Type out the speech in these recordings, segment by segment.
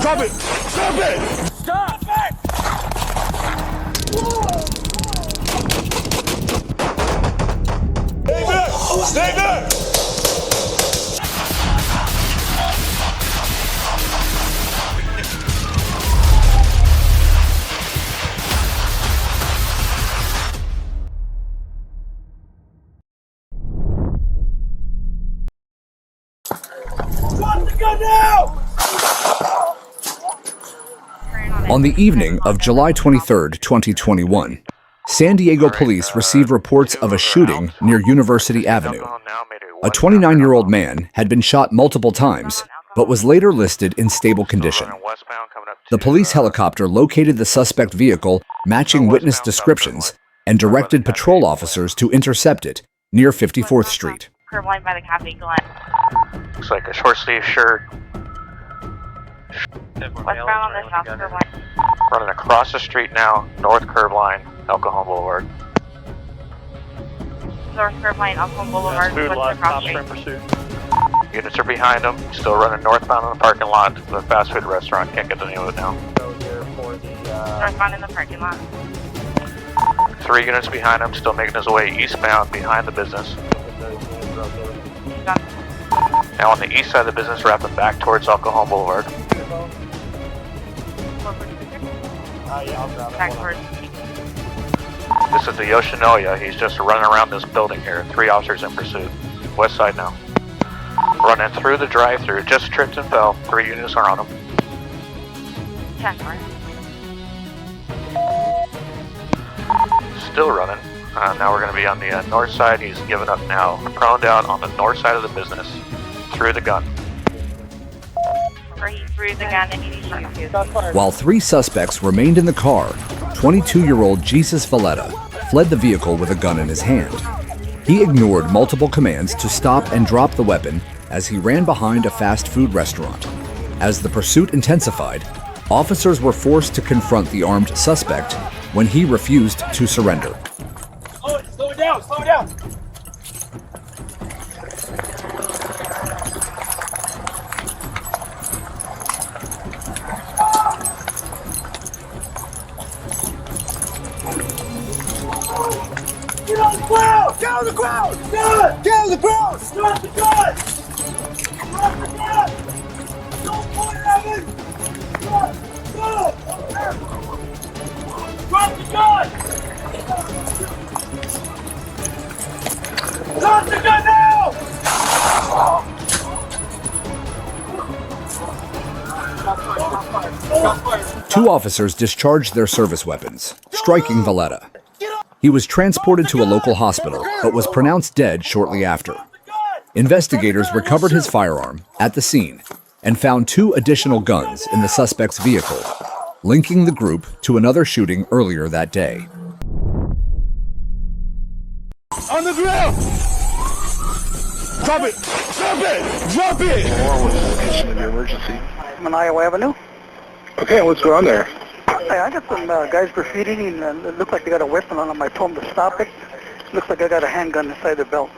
Stop it! Stop it! Stop it! Stay there! Stay there! On the evening of July 23, 2021, San Diego police received reports of a shooting near University Avenue. A 29-year-old man had been shot multiple times, but was later listed in stable condition. The police helicopter located the suspect vehicle matching witness descriptions and directed patrol officers to intercept it near 54th Street. Curb line by the cafe, Glen. Looks like a short sleeve shirt. Westbound on the south curb line. Running across the street now, north curb line, El Cajon Boulevard. North curb line, Alcon Boulevard, west across street. Units are behind him, still running northbound in the parking lot of the fast food restaurant. Can't get the name of it now. Northbound in the parking lot. 3 units behind him, still making his way eastbound behind the business. Now on the east side of the business, wrapping back towards El Cajon Boulevard. Back towards. This is the Yoshinoya. He's just running around this building here. 3 officers in pursuit. West side now. Running through the drive-thru. Just tripped and fell. 3 units are on him. 10 north. Still running. Now we're going to be on the north side. He's given up now. Prone down on the north side of the business. Through the gun. He threw the gun and he shot. While 3 suspects remained in the car, 22-year-old Jesus Valletta fled the vehicle with a gun in his hand. He ignored multiple commands to stop and drop the weapon as he ran behind a fast food restaurant. As the pursuit intensified, officers were forced to confront the armed suspect when he refused to surrender. Slow it down! Slow it down! Get on the ground! Get on the ground! Get on the ground! Stop the gun! Stop the gun! Don't point at me! Stop! Drop the gun! Drop the gun now! 2 officers discharged their service weapons, striking Valletta. He was transported to a local hospital, but was pronounced dead shortly after. Investigators recovered his firearm at the scene and found 2 additional guns in the suspect's vehicle, linking the group to another shooting earlier that day. On the ground! Drop it! Drop it! Drop it! What was the location of your emergency? On Iowa Avenue. Okay, what's going on there? Hey, I got some guys graffitiing and it looked like they got a weapon on them. I told them to stop it. Looks like I got a handgun inside their belt.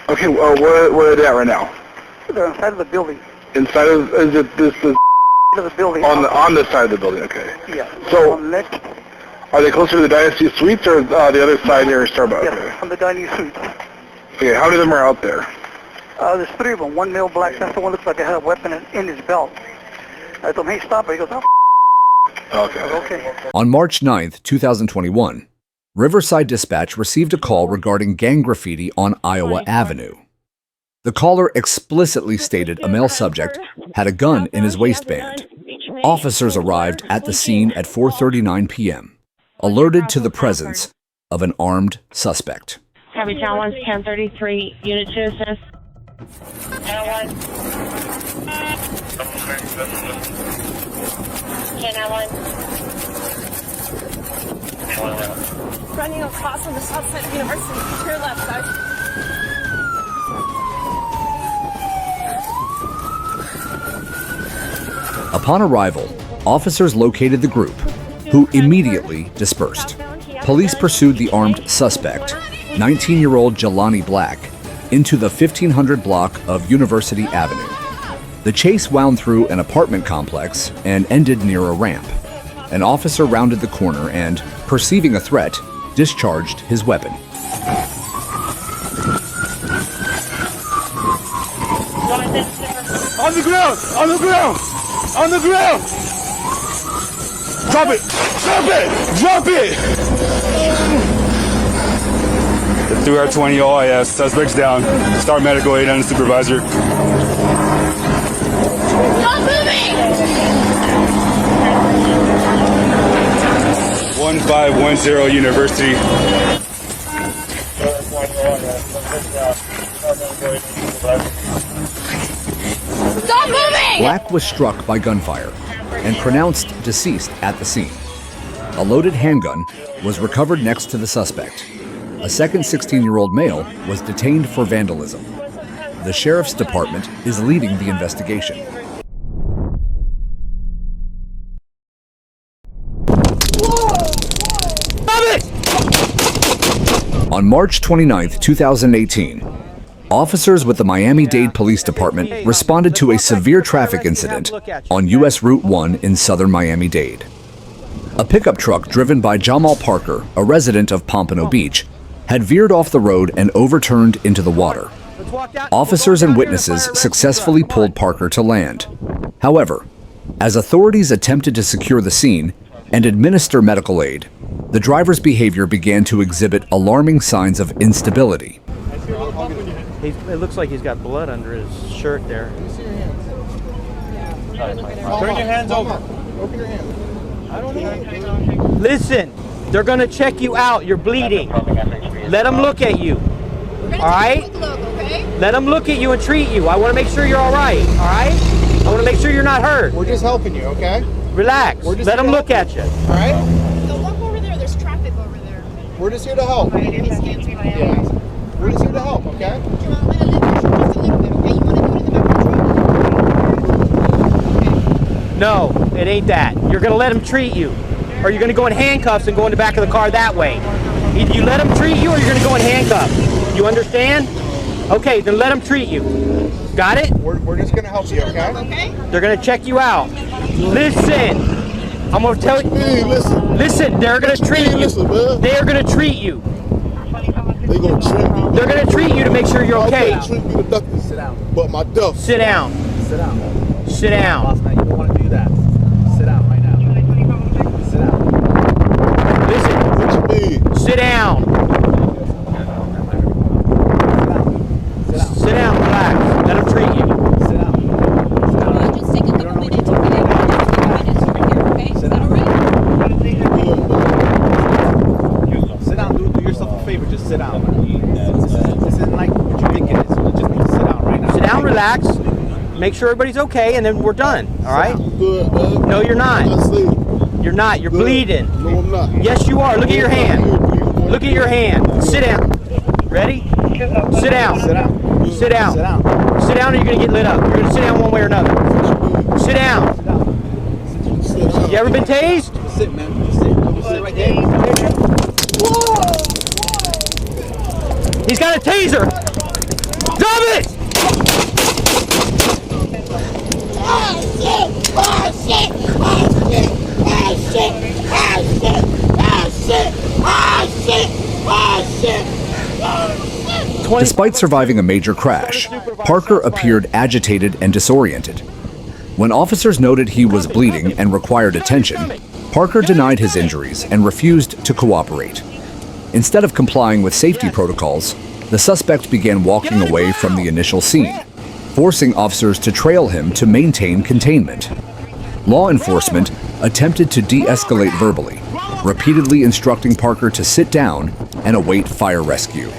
Okay, where are they at right now? They're inside of the building. Inside of, is it this Of the building. on the side of the building? Okay. Yeah. So, on the next, are they closer to the Dynasty Suites or the other side near Starbucks? yeah, Okay. on the dining suite. Okay, how many of them are out there? There's 3 of them. One male black. That's the one looks like he had a weapon in his belt. I told him, hey, stop it. He goes, oh, Okay. okay. On March 9, 2021, Riverside Dispatch received a call regarding gang graffiti on Iowa Avenue. The caller explicitly stated a male subject had a gun in his waistband. Officers arrived at the scene at 4:39 p.m., alerted to the presence of an armed suspect. Copy, Channel 1's 1033, unit to assist. Channel 1. Channel 1. Running across on the south side of University. To your left side. Upon arrival, officers located the group, who immediately dispersed. Police pursued the armed suspect, 19-year-old Jelani Black, into the 1500 block of University Avenue. The chase wound through an apartment complex and ended near a ramp. An officer rounded the corner and, perceiving a threat, discharged his weapon. On the ground! On the ground! On the ground! Drop it! Drop it! Drop it! Through our 20 OIS, suspects down. Start medical aid on the supervisor. Stop moving! 1510 University. Stop moving! Black was struck by gunfire and pronounced deceased at the scene. A loaded handgun was recovered next to the suspect. A second 16-year-old male was detained for vandalism. The sheriff's department is leading the investigation. On March 29, 2018, officers with the Miami-Dade Police Department responded to a severe traffic incident on U.S. Route 1 in southern Miami-Dade. A pickup truck driven by Jamal Parker, a resident of Pompano Beach, had veered off the road and overturned into the water. Officers and witnesses successfully pulled Parker to land. However, as authorities attempted to secure the scene and administer medical aid, the driver's behavior began to exhibit alarming signs of instability. It looks like he's got blood under his shirt there. Turn your hands over. Open your hands. Listen, they're gonna check you out. You're bleeding. Let them look at you. All right? Let them look at you and treat you. I want to make sure you're all right. All right? I want to make sure you're not hurt. We're just helping you, okay? Relax. Let them look at you. All right? So look over there. There's traffic over there. We're just here to help. Yeah. We're just here to help, okay? You want to lift your shoulders a little bit, okay? You want to do it in the back of the truck? No, it ain't that. You're gonna let them treat you, or you're gonna go in handcuffs and go in the back of the car that way. Either you let them treat you, or you're gonna go in handcuffs. You understand? Okay, then let them treat you. Got it? We're just gonna help you, okay? They're gonna check you out. Listen, I'm gonna tell you. Hey, listen. Listen, they're gonna treat you. Listen, man. They're gonna treat you. They gonna treat me. They're gonna treat you to make sure you're okay. They treat me to nothing. Sit down. But my duff. Sit down. Sit down. Sit down. Boss man, you don't want to do that. Sit down right now. Sit down. Listen. What you mean? Sit down. Sit down, relax. Let them treat you. Sit down. Just take a couple minutes, okay? Just take a minute over here, okay? Is that all right? Sit down. Do yourself a favor. Just sit down. This isn't like what you think it is. So just sit down right now. Sit down, relax. Make sure everybody's okay, and then we're done. All right? Good, man. No, you're not. I see. You're not. You're bleeding. No, I'm not. Yes, you are. Look at your hand. Look at your hand. Sit down. Ready? Sit down. Sit down. Sit down. Sit down. Sit down, or you're gonna get lit up. You're gonna sit down one way or another. Sit down. You ever been tased? Sit, man. Just sit. Just sit right there. He's got a taser. Drop it! Despite surviving a major crash, Parker appeared agitated and disoriented. When officers noted he was bleeding and required attention, Parker denied his injuries and refused to cooperate. Instead of complying with safety protocols, the suspect began walking away from the initial scene, forcing officers to trail him to maintain containment. Law enforcement attempted to de-escalate verbally, repeatedly instructing Parker to sit down and await fire rescue.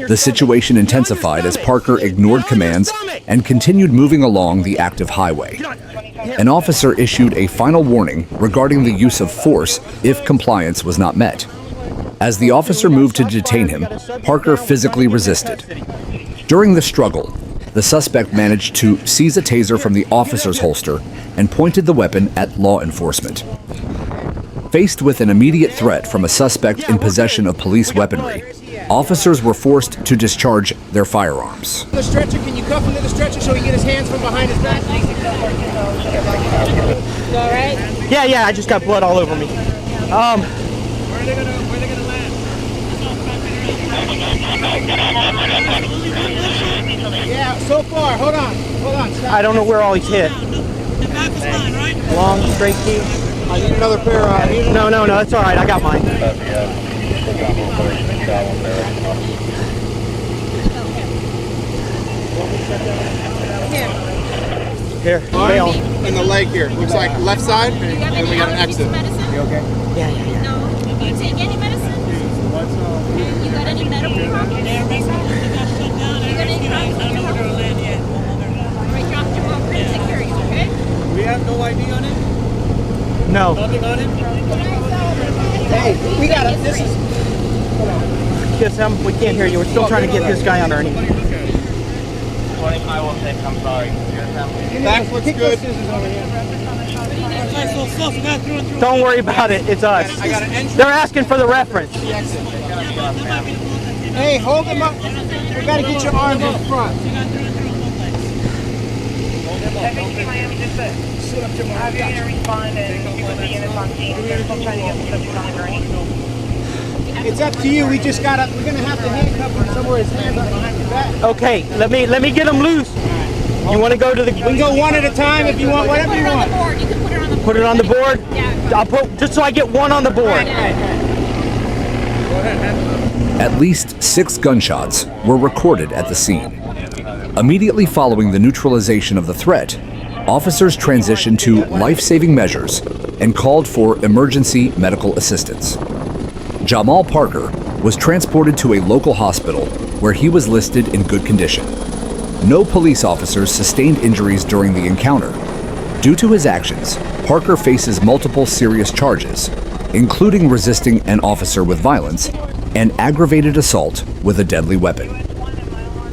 The situation intensified as Parker ignored commands and continued moving along the active highway. An officer issued a final warning regarding the use of force if compliance was not met. As the officer moved to detain him, Parker physically resisted. During the struggle, the suspect managed to seize a taser from the officer's holster and pointed the weapon at law enforcement. Faced with an immediate threat from a suspect in possession of police weaponry, officers were forced to discharge their firearms. The stretcher, can you cuff him to the stretcher so he can get his hands from behind his back? You all right? Yeah, I just got blood all over me. Where are they gonna land? Yeah, so far, hold on, stop. I don't know where all he's hit. The back is mine, right? Long, straight key. I need another pair of... No, that's all right. I got mine. Here, bail. In the leg here. Looks like left side, and we got an exit. You okay? Yeah. No. Do you take any medicine? You got any medical problems? You got any problems? Alright, drop your off. We're gonna take care of you, okay? We have no ID on it? No. Nothing on it? Hey, we got it. This is... Yes, we can't hear you. We're still trying to get this guy underneath. 25 will say, I'm sorry. Back looks good. Don't worry about it. It's us. They're asking for the reference. Hey, hold him up. We gotta get your arms in front. Have you gonna respond and get with the units on scene? They're still trying to get the subject on the gurney. It's up to you. We're gonna have to handcuff him somewhere his hands are behind his back. Okay, let me get him loose. You want to go to the... We can go one at a time if you want, whatever you want. You can put it on the board. Put it on the board? Yeah. I'll put, just so I get one on the board. At least 6 gunshots were recorded at the scene. Immediately following the neutralization of the threat, officers transitioned to life-saving measures and called for emergency medical assistance. Jamal Parker was transported to a local hospital where he was listed in good condition. No police officers sustained injuries during the encounter. Due to his actions, Parker faces multiple serious charges, including resisting an officer with violence and aggravated assault with a deadly weapon.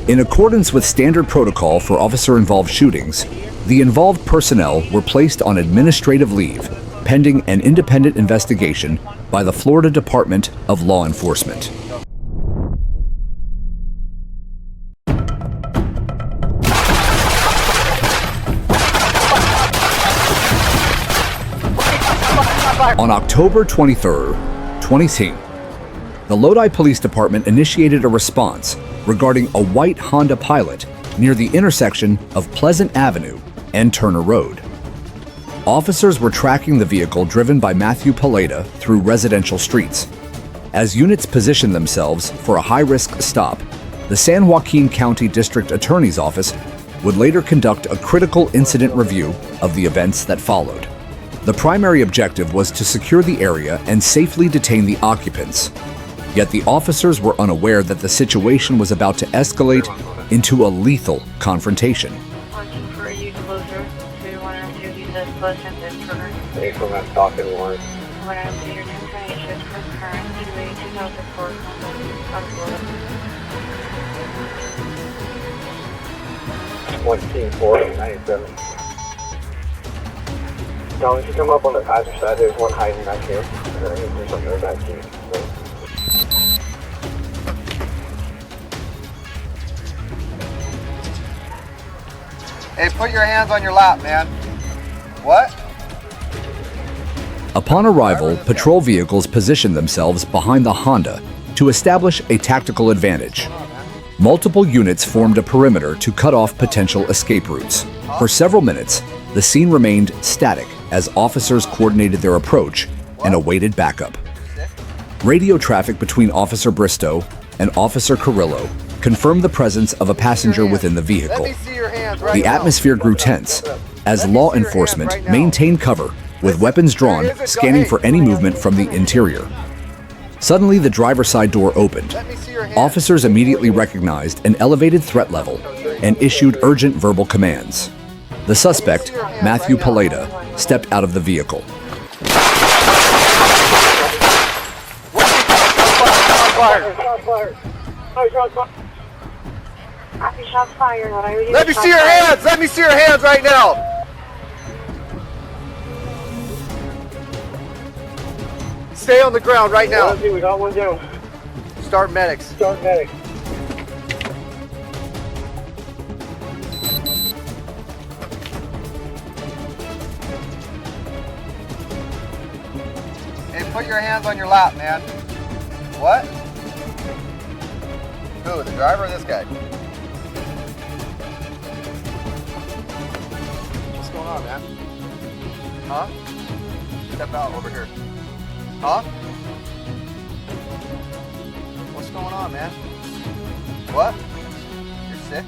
In accordance with standard protocol for officer-involved shootings, the involved personnel were placed on administrative leave, pending an independent investigation by the Florida Department of Law Enforcement. On October 23, 2010, the Lodi Police Department initiated a response regarding a white Honda Pilot near the intersection of Pleasant Avenue and Turner Road. Officers were tracking the vehicle driven by Matthew Paleta through residential streets. As units positioned themselves for a high-risk stop, the San Joaquin County District Attorney's Office would later conduct a critical incident review of the events that followed. The primary objective was to secure the area and safely detain the occupants. Yet the officers were unaware that the situation was about to escalate into a lethal confrontation. Watching for you closer to 102, he says Pleasant and Turner. Hey, from that stock and warrant. 102, your information is current, 2004, on Florida. 1-4-97. Don't you come up on the passenger side, there's one hiding back here. There's something back here. Hey, put your hands on your lap, man. What? Upon arrival, patrol vehicles positioned themselves behind the Honda to establish a tactical advantage. Multiple units formed a perimeter to cut off potential escape routes. For several minutes, the scene remained static as officers coordinated their approach and awaited backup. Radio traffic between Officer Bristow and Officer Carrillo confirmed the presence of a passenger within the vehicle. The atmosphere grew tense as law enforcement maintained cover with weapons drawn, scanning for any movement from the interior. Suddenly, the driver's side door opened. Officers immediately recognized an elevated threat level and issued urgent verbal commands. The suspect, Matthew Paleta, stepped out of the vehicle. Shots fired. Let me see your hands! Let me see your hands right now! Stay on the ground right now. We got one down. Start medics. Start medics. Hey, put your hands on your lap, man. What? Who, the driver or this guy? What's going on, man? Huh? Step out over here. Huh? What's going on, man? What? You're sick?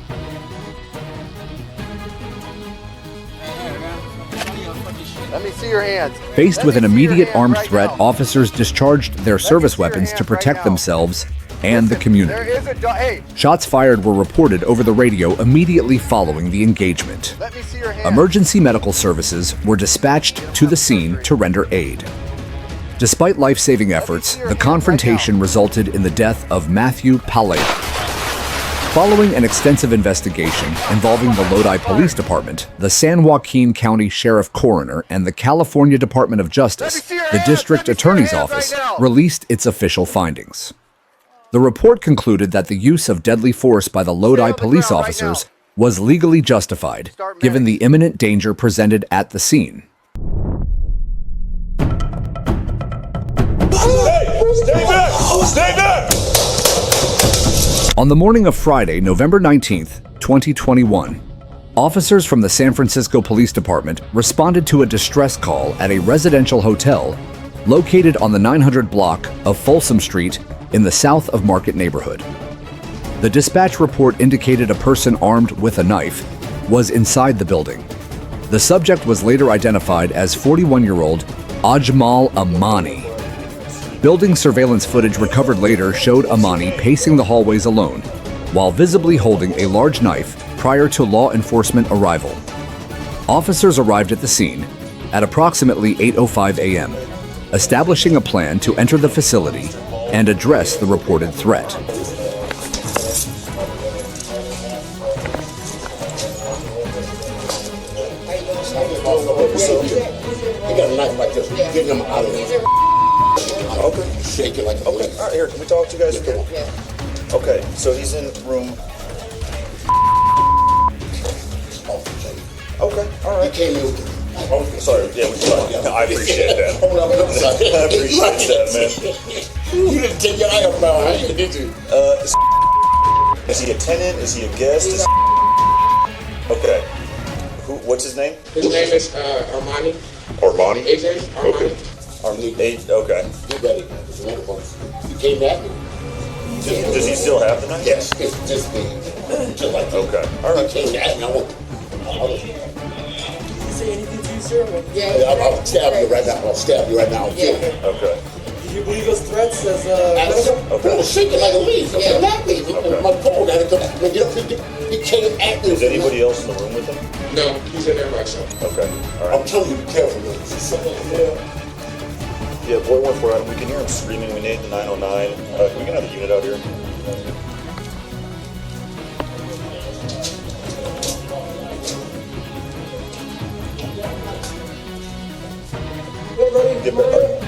Let me see your hands. Faced with an immediate armed threat, officers discharged their service weapons to protect themselves and the community. Shots fired were reported over the radio immediately following the engagement. Emergency medical services were dispatched to the scene to render aid. Despite life-saving efforts, the confrontation resulted in the death of Matthew Palea. Following an extensive investigation involving the Lodi Police Department, the San Joaquin County Sheriff Coroner, and the California Department of Justice, the District Attorney's Office released its official findings. The report concluded that the use of deadly force by the Lodi police officers was legally justified, given the imminent danger presented at the scene. Stay back! Stay back! On the morning of Friday, November 19th, 2021, officers from the San Francisco Police Department responded to a distress call at a residential hotel located on the 900 block of Folsom Street in the South of Market neighborhood. The dispatch report indicated a person armed with a knife was inside the building. The subject was later identified as 41-year-old Ajmal Amani. Building surveillance footage recovered later showed Amani pacing the hallways alone, while visibly holding a large knife prior to law enforcement arrival. Officers arrived at the scene at approximately 8:05 a.m., establishing a plan to enter the facility and address the reported threat. He got a knife like this. Get him out of there. Okay. Shake it like a okay. All right, here, can we talk to you guys? Okay, so he's in room. Okay, all right. He came in with the... Sorry, yeah, we can. I appreciate that. Hold on, I'm sorry. I appreciate that, man. You didn't take your eye off now, did you? Is he a tenant? Is he a guest? Okay. What's his name? His name is Armani. Armani? AJ? Armani. Okay. Okay. You got it. You came at me. Does he still have the knife? Yes. Just me. Just like that. Okay. All right. He came at me. Did you say anything to you, sir? Yeah. I'll stab you right now. I'll stab you right now. Yeah. Okay. Did you believe those threats as I was shaking like a leaf. Yeah. Okay. My phone had to come. He came at me. Is anybody else in the room with him? No. He's in there by himself. Okay. All right. I'm telling you, be careful. Yeah, boy 1-4 Adam, we can hear him screaming. We need the 909. Can we get another unit out here?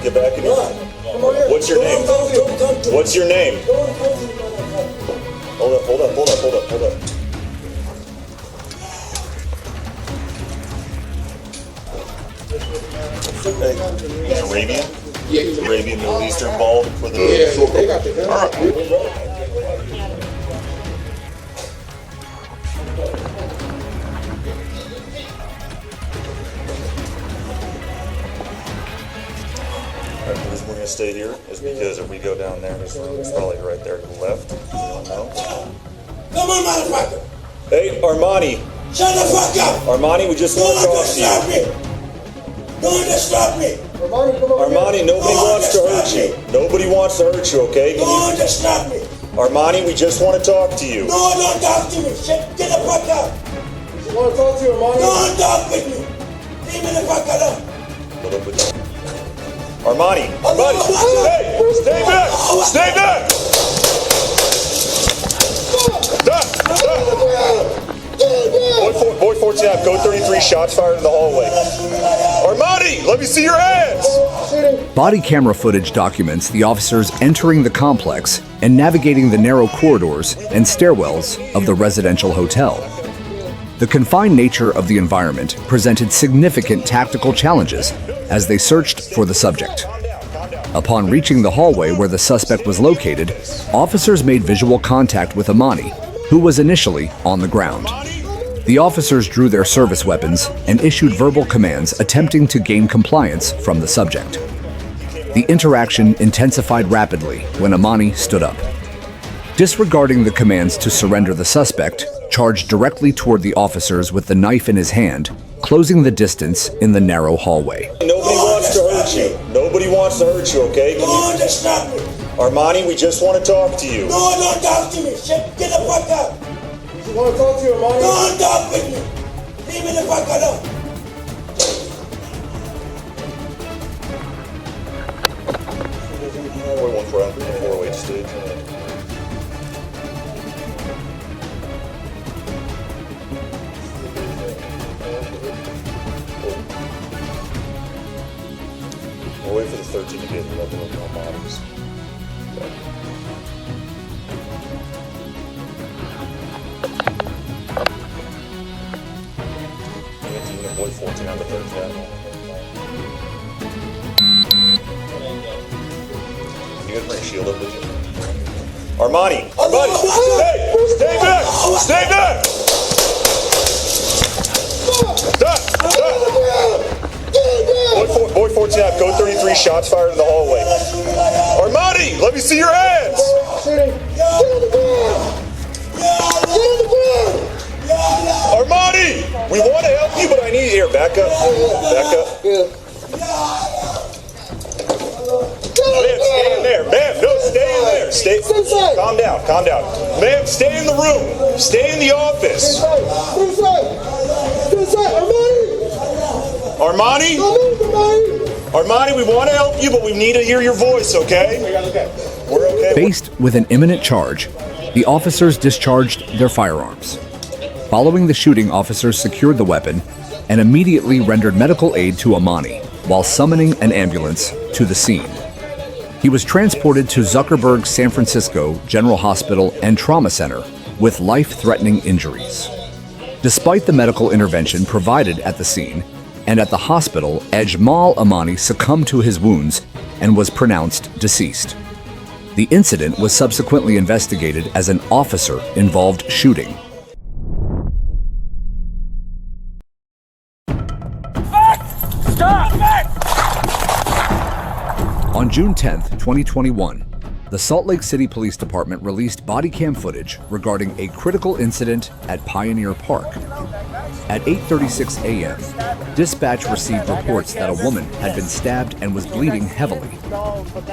Get back in here. What's your name? What's your name? Hold up. Hey, he's Arabian? Yeah, he's Arabian, Middle Eastern involved for the... Yeah, they got the gun. All right. The reason we're going to stay here is because if we go down there, this room is probably right there to the left. No? Come on, motherfucker! Hey, Armani! Shut the fuck up! Armani, we just want to talk to you. Don't disturb me! Armani, nobody wants to hurt you. Nobody wants to hurt you, okay? Don't disturb me! Armani, we just want to talk to you. No, don't talk to me! Get the fuck out! You want to talk to you, Armani? Don't talk with me! Leave me the fuck alone! Armani! Hey! Stay back! Stay back! Stop! Boy 14 out, code 33, shots fired in the hallway. Armani, let me see your hands! Body camera footage documents the officers entering the complex and navigating the narrow corridors and stairwells of the residential hotel. The confined nature of the environment presented significant tactical challenges as they searched for the subject. Upon reaching the hallway where the suspect was located, officers made visual contact with Amani, who was initially on the ground. The officers drew their service weapons and issued verbal commands attempting to gain compliance from the subject. The interaction intensified rapidly when Amani stood up. Disregarding the commands to surrender, the suspect charged directly toward the officers with the knife in his hand, closing the distance in the narrow hallway. Nobody wants to hurt you. Nobody wants to hurt you, okay? No, that's not me. Armani, we just want to talk to you. No, don't talk to me. Shit, get the fuck out. You want to talk to you, Armani? Don't talk with me. Leave me the fuck alone. One for out, 408 stage. We'll wait for the 13 to get the level of no bodies. Unit boy 14 on the 3rd floor. You gonna bring a shield up with you? Armani! Armani! Stay! Stay back! Stay back! Stop! Stop! Boy 14 out, code 33, shots fired in the hallway. Armani, let me see your hands! Armani, we want to help you, but I need here. Back up. Back up. Ma'am, stay in there. Ma'am, no, stay in there. Stay. Calm down. Calm down. Ma'am, stay in the room. Stay in the office. Armani? Armani, we want to help you, but we need to hear your voice, okay? We're okay. Faced with an imminent charge, the officers discharged their firearms. Following the shooting, officers secured the weapon and immediately rendered medical aid to Amani while summoning an ambulance to the scene. He was transported to Zuckerberg San Francisco General Hospital and Trauma Center with life-threatening injuries. Despite the medical intervention provided at the scene and at the hospital, Ejmal Amani succumbed to his wounds and was pronounced deceased. The incident was subsequently investigated as an officer-involved shooting. Stop! On June 10th, 2021, the Salt Lake City Police Department released body cam footage regarding a critical incident at Pioneer Park. At 8:36 a.m., dispatch received reports that a woman had been stabbed and was bleeding heavily.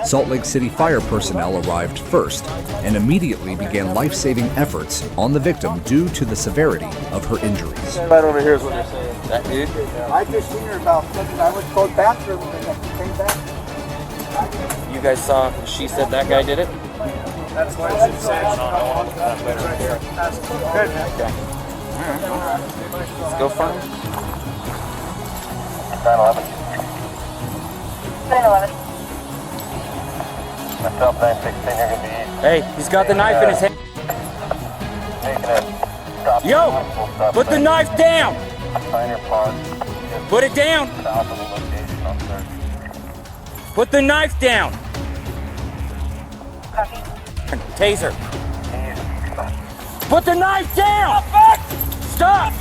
Salt Lake City fire personnel arrived first and immediately began life-saving efforts on the victim due to the severity of her injuries. Right over here is what they're saying. That dude? I just seen her about, I went to the bathroom and then came back. You guys saw she said that guy did it? That's what she said. Good. Okay. Alright. Let's go find him. 911. 911. Myself, 916, you're going to be... Hey, he's got the knife in his hand. Yo! Put the knife down! Put it down! Put the knife down! Taser. Put the knife down! Stop!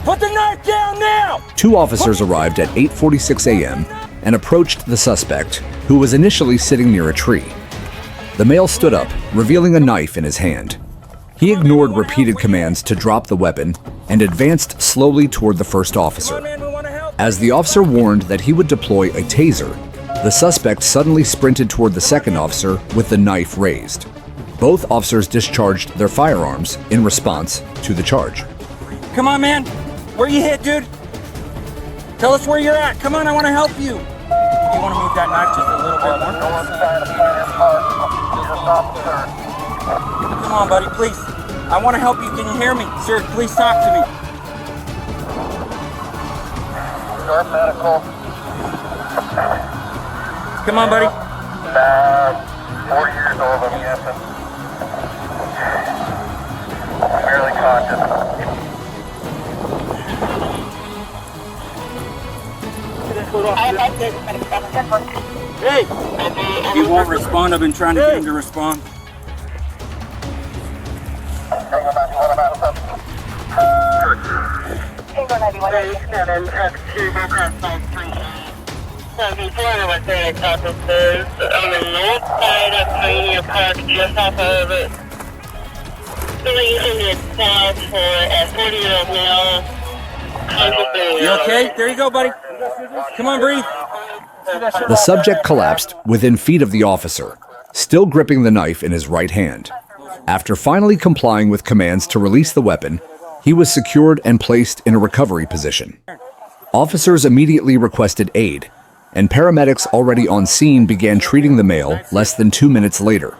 Put the knife down now! Two officers arrived at 8:46 a.m. and approached the suspect, who was initially sitting near a tree. The male stood up, revealing a knife in his hand. He ignored repeated commands to drop the weapon and advanced slowly toward the first officer. As the officer warned that he would deploy a taser, the suspect suddenly sprinted toward the second officer with the knife raised. Both officers discharged their firearms in response to the charge. Come on, man. Where you hit, dude? Tell us where you're at. Come on, I want to help you. You want to move that knife just a little bit more? Come on, buddy, please. I want to help you. Can you hear me? Sir, please talk to me. medical. Come on, buddy. 40 years old, I'm guessing. Barely conscious. Hey! He won't respond. I've been trying to get him to respond. So before I was there, officers on the north side of Pioneer Park, just off of 300 south for a 40-year-old male. You okay? There you go, buddy. Come on, breathe. The subject collapsed within feet of the officer, still gripping the knife in his right hand. After finally complying with commands to release the weapon, he was secured and placed in a recovery position. Officers immediately requested aid, and paramedics already on scene began treating the male less than 2 minutes later.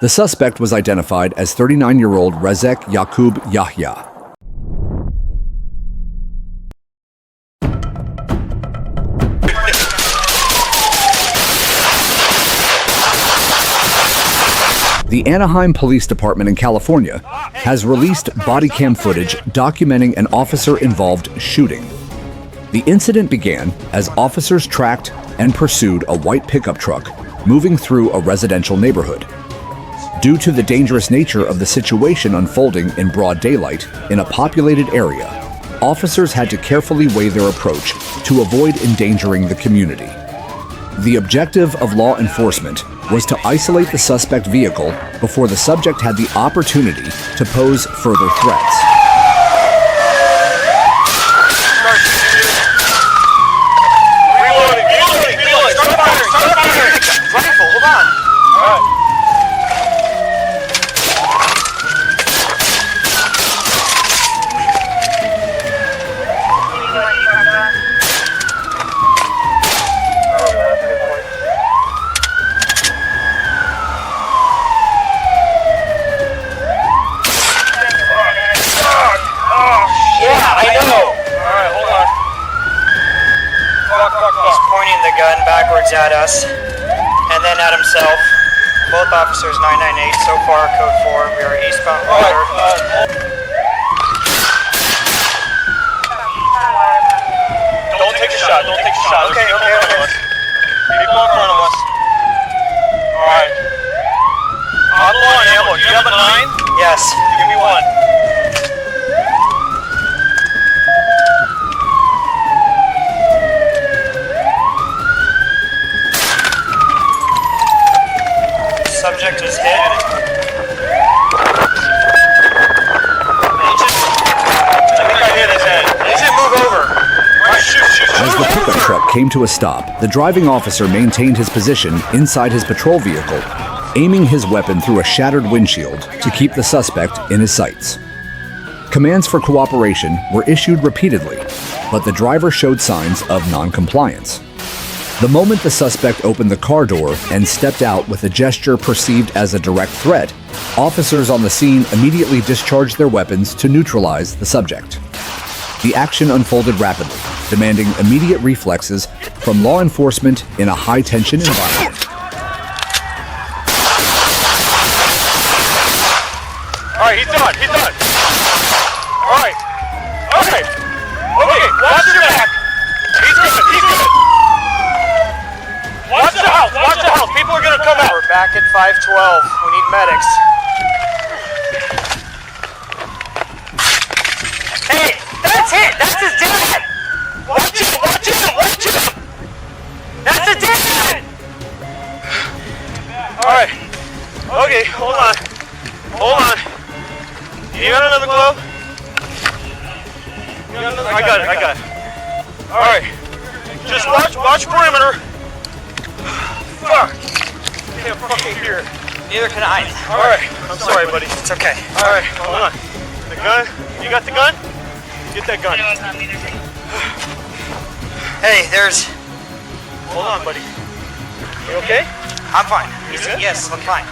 The suspect was identified as 39-year-old Rezek Yaqub Yahya. The Anaheim Police Department in California has released bodycam footage documenting an officer-involved shooting. The incident began as officers tracked and pursued a white pickup truck moving through a residential neighborhood. Due to the dangerous nature of the situation unfolding in broad daylight in a populated area, officers had to carefully weigh their approach to avoid endangering the community. The objective of law enforcement was to isolate the suspect vehicle before the subject had the opportunity to pose further threats. At us, and then at himself. Both officers 998 so far, code 4. We are eastbound water. Don't take a shot, don't take a shot. Okay. People in front of us. Alright. I'm low on ammo. Do you have a 9? Yes. Give me one. Subject is hit. I think I hit his head. Agent, move over. As the pickup truck came to a stop, the driving officer maintained his position inside his patrol vehicle, aiming his weapon through a shattered windshield to keep the suspect in his sights. Commands for cooperation were issued repeatedly, but the driver showed signs of non-compliance. The moment the suspect opened the car door and stepped out with a gesture perceived as a direct threat, officers on the scene immediately discharged their weapons to neutralize the subject. The action unfolded rapidly, demanding immediate reflexes from law enforcement in a high-tension environment. All right, he's done. He's done. All right. Okay. Okay. Watch your back. He's good. He's good. Watch the house. Watch the house. People are gonna come out. We're back at 512. We need medics. Hey, that's it. That's his dad. Watch it. Watch it. Watch it. That's his dad. All right. Okay. Hold on. Hold on. You got another glove? You got another? I got it. I got it. All right. Just watch perimeter. Fuck. Can't fucking hear. Neither can I. All right. I'm sorry, buddy. It's okay. All right. Hold on. The gun. You got the gun? Get that gun. Hey, there's... Hold on, buddy. You okay? I'm fine. You good? Yes, I'm fine.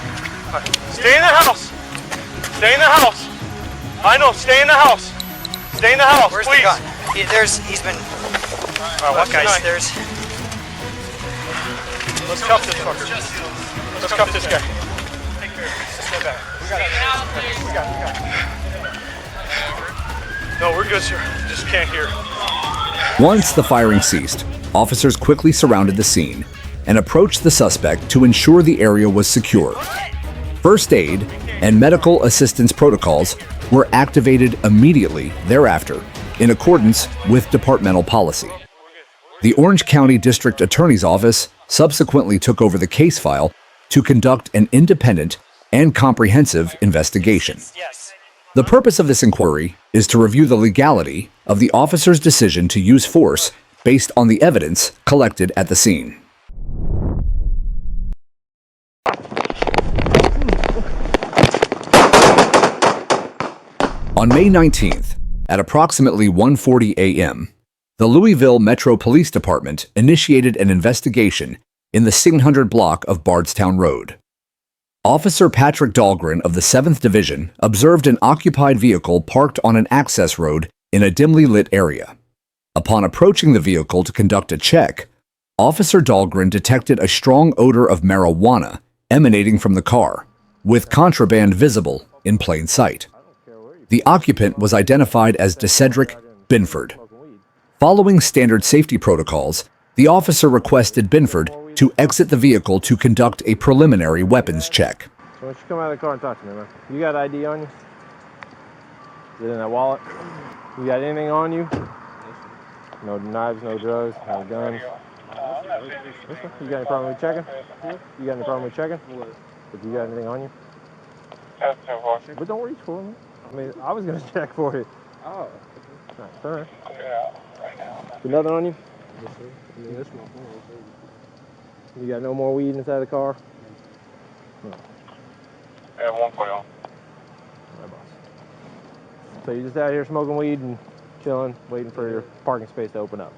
Stay in the house. Stay in the house. I know. Stay in the house. Stay in the house, Where's please. the gun? He's been... Watch Guys, the 9. there's... Let's cuff this fucker. Let's cuff this guy. Let's go back. We got it. No, we're good, sir. Just can't hear. Once the firing ceased, officers quickly surrounded the scene and approached the suspect to ensure the area was secure. First aid and medical assistance protocols were activated immediately thereafter in accordance with departmental policy. The Orange County District Attorney's Office subsequently took over the case file to conduct an independent and comprehensive investigation. The purpose of this inquiry is to review the legality of the officer's decision to use force based on the evidence collected at the scene. On May 19th, at approximately 1:40 a.m., the Louisville Metro Police Department initiated an investigation in the 1600 block of Bardstown Road. Officer Patrick Dahlgren of the 7th Division observed an occupied vehicle parked on an access road in a dimly lit area. Upon approaching the vehicle to conduct a check, Officer Dahlgren detected a strong odor of marijuana emanating from the car, with contraband visible in plain sight. The occupant was identified as DeCedric Binford. Following standard safety protocols, the officer requested Binford to exit the vehicle to conduct a preliminary weapons check. So why don't you come out of the car and talk to me, man? You got ID on you? Is it in that wallet? You got anything on you? No knives, no drugs, no guns? You got any problem with checking? You got any problem with checking? If you got anything on you? But don't reach for me. I mean, I was going to check for it. Oh. Not sure. You nothing on you? Yes, sir. Yeah, that's my phone. You got no more weed inside the car? No. Yeah, 1 point on. All right, boss. So you just out here smoking weed and chilling, waiting for your parking space to open up?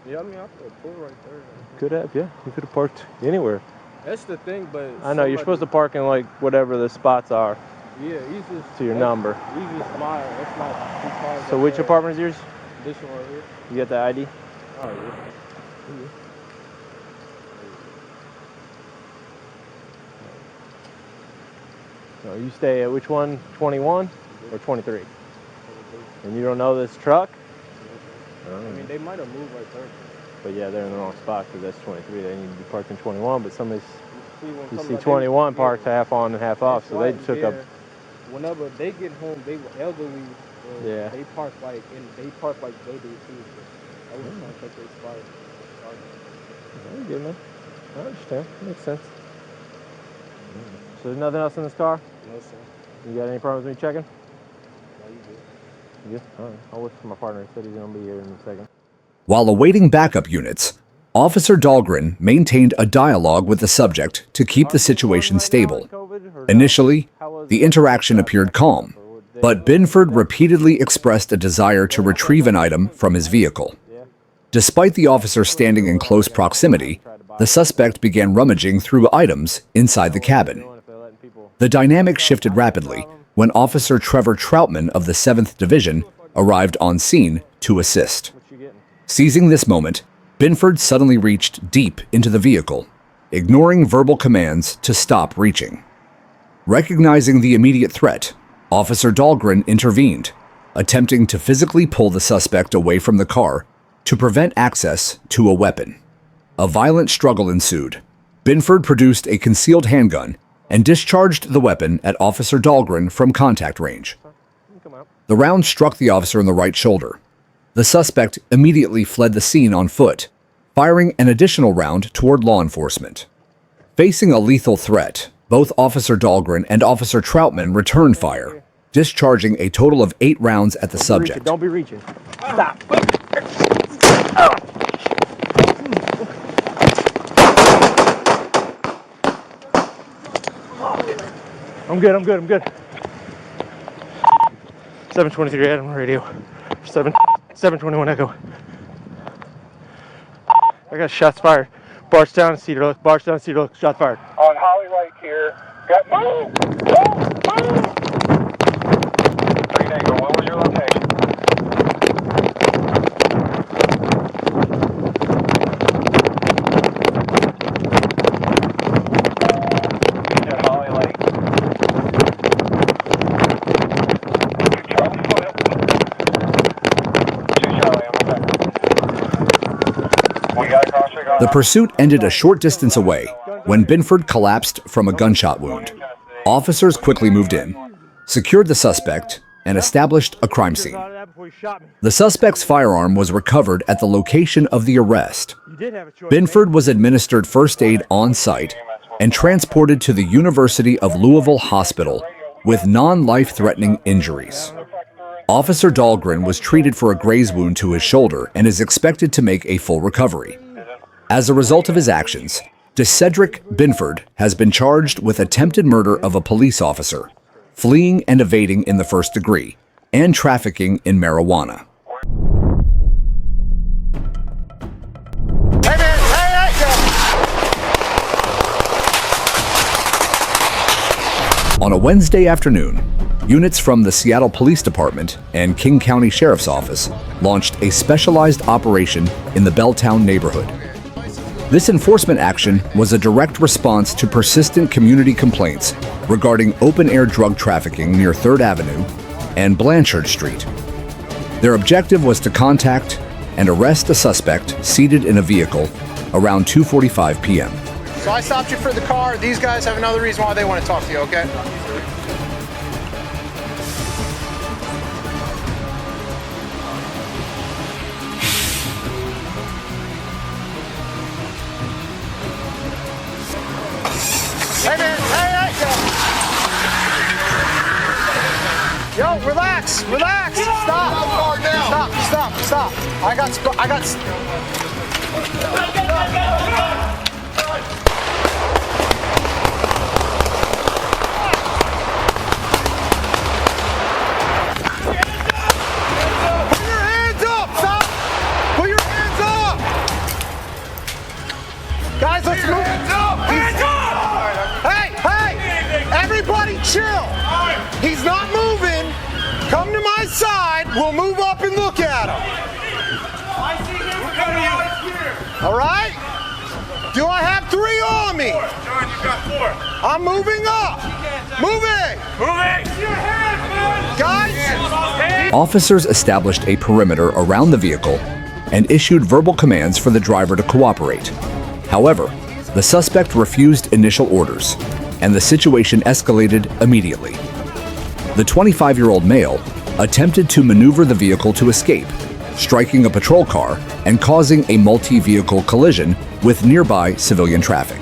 Yeah, I mean, I could have pulled right there. Could have, yeah. You could have parked anywhere. That's the thing, but... I know, you're supposed to park in, like, whatever the spots are. Yeah, he's just... To your number. He's just my... That's my 2 cars. So which apartment is yours? This one right here. You got the ID? Oh, yeah. So you stay at which one? 21 or 23? And you don't know this truck? I mean, they might have moved right there. But yeah, they're in the wrong spot because that's 23. They need to be parked in 21, but somebody's... You see like 21 parked half on and half off, so they took up... Whenever they get home, they were elderly. Yeah. They park like they do too. I was trying to take their spot. Very good, man. I understand. Makes sense. So there's nothing else in this car? No, sir. You got any problems with me checking? No, you good. You good? All right. I'll wait for my partner. He said he's going to be here in a second. While awaiting backup units, Officer Dahlgren maintained a dialogue with the subject to keep the situation stable. Initially, the interaction appeared calm, but Binford repeatedly expressed a desire to retrieve an item from his vehicle. Despite the officer standing in close proximity, the suspect began rummaging through items inside the cabin. The dynamic shifted rapidly when Officer Trevor Troutman of the 7th Division arrived on scene to assist. Seizing this moment, Binford suddenly reached deep into the vehicle, ignoring verbal commands to stop reaching. Recognizing the immediate threat, Officer Dahlgren intervened, attempting to physically pull the suspect away from the car to prevent access to a weapon. A violent struggle ensued. Binford produced a concealed handgun and discharged the weapon at Officer Dahlgren from contact range. The round struck the officer in the right shoulder. The suspect immediately fled the scene on foot, firing an additional round toward law enforcement. Facing a lethal threat, both Officer Dahlgren and Officer Troutman returned fire, discharging a total of 8 rounds at the subject. Don't be reaching. Stop. I'm good. 723 Adam radio. 721 Echo. I got shots fired. Bardstown, Cedar Oak, shots fired. On Holly right here. Got move! Green Eagle, what was your location? The pursuit ended a short distance away when Binford collapsed from a gunshot wound. Officers quickly moved in, secured the suspect, and established a crime scene. The suspect's firearm was recovered at the location of the arrest. Binford was administered first aid on site and transported to the University of Louisville Hospital with non-life-threatening injuries. Officer Dahlgren was treated for a graze wound to his shoulder and is expected to make a full recovery. As a result of his actions, DeCedric Binford has been charged with attempted murder of a police officer, fleeing and evading in the first degree, and trafficking in marijuana. Hey man, On a Wednesday afternoon, units from the Seattle Police Department and King County Sheriff's Office launched a specialized operation in the Belltown neighborhood. This enforcement action was a direct response to persistent community complaints regarding open-air drug trafficking near 3rd Avenue and Blanchard Street. Their objective was to contact and arrest a suspect seated in a vehicle around 2:45 p.m. So I stopped you for the car. These guys have another reason why they want to talk to you, okay? Hey man, Yo, relax. Stop. I got. Put your hands up. Guys, let's move. Hey, everybody chill. He's not moving. Come to my side. We'll move up and look at him. All right? Do I have 3 on me? John, you got 4. I'm moving up. Moving. Guys. Officers established a perimeter around the vehicle and issued verbal commands for the driver to cooperate. However, the suspect refused initial orders, and the situation escalated immediately. The 25-year-old male attempted to maneuver the vehicle to escape, striking a patrol car and causing a multi-vehicle collision with nearby civilian traffic.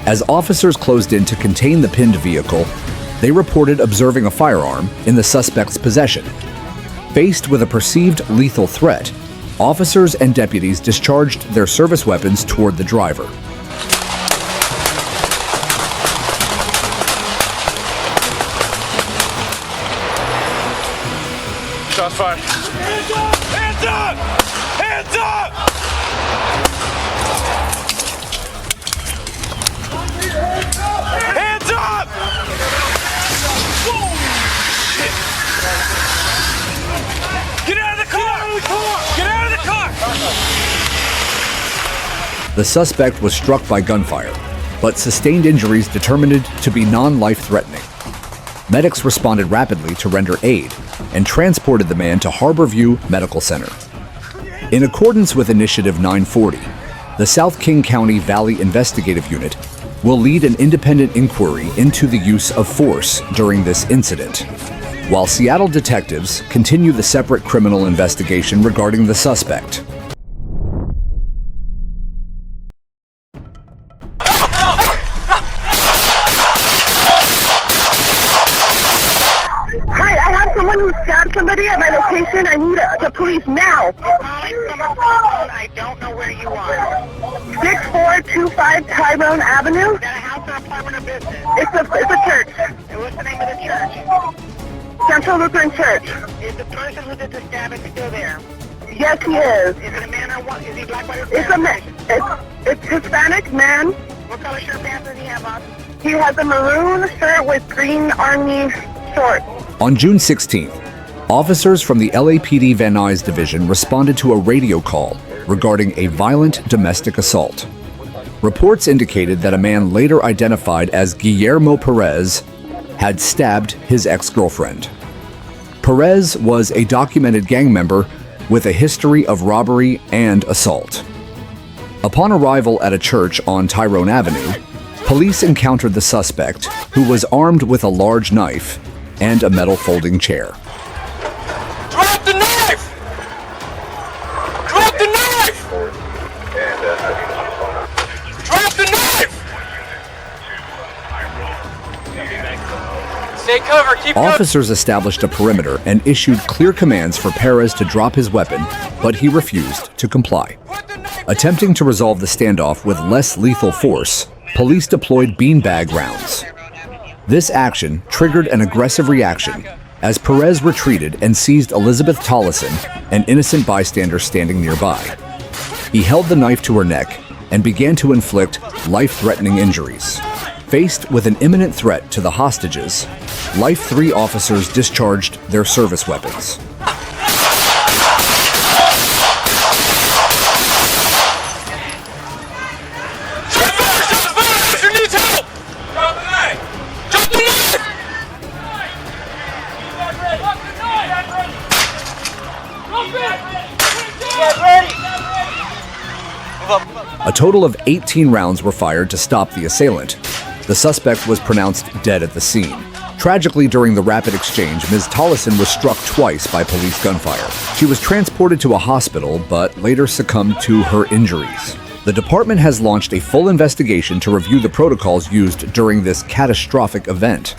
As officers closed in to contain the pinned vehicle, they reported observing a firearm in the suspect's possession. Faced with a perceived lethal threat, officers and deputies discharged their service weapons toward the driver. Shots fired. Hands up! Hands up! Hands up! Get out of the car! Get out of the car! The suspect was struck by gunfire, but sustained injuries determined to be non-life-threatening. Medics responded rapidly to render aid and transported the man to Harborview Medical Center. In accordance with Initiative 940, the South King County Valley Investigative Unit will lead an independent inquiry into the use of force during this incident, while Seattle detectives continue the separate criminal investigation regarding the suspect. Hi, I have someone who stabbed somebody at my location. I need the police now. I don't know where you are. 6425 Tyrone Avenue. Is that a house or apartment or business? It's a church. And what's the name of the church? Central Lutheran Church. Is the person who did the stabbing still there? Yes, he is. Is it a man or what? Is he black, white, or It's a man. It's Hispanic man. What color shirt pants does he have on? He has a maroon shirt with green army shorts. On June 16th, officers from the LAPD Van Nuys Division responded to a radio call regarding a violent domestic assault. Reports indicated that a man later identified as Guillermo Perez had stabbed his ex-girlfriend. Perez was a documented gang member with a history of robbery and assault. Upon arrival at a church on Tyrone Avenue, police encountered the suspect, who was armed with a large knife and a metal folding chair. Drop the knife! Drop the knife! Drop the knife! Stay covered, keep covered. Officers established a perimeter and issued clear commands for Perez to drop his weapon, but he refused to comply. Attempting to resolve the standoff with less lethal force, police deployed beanbag rounds. This action triggered an aggressive reaction as Perez retreated and seized Elizabeth Tollison, an innocent bystander standing nearby. He held the knife to her neck and began to inflict life-threatening injuries. Faced with an imminent threat to the hostages, Life 3 officers discharged their service weapons. A total of 18 rounds were fired to stop the assailant. The suspect was pronounced dead at the scene. Tragically, during the rapid exchange, Ms. Tollison was struck twice by police gunfire. She was transported to a hospital, but later succumbed to her injuries. The department has launched a full investigation to review the protocols used during this catastrophic event.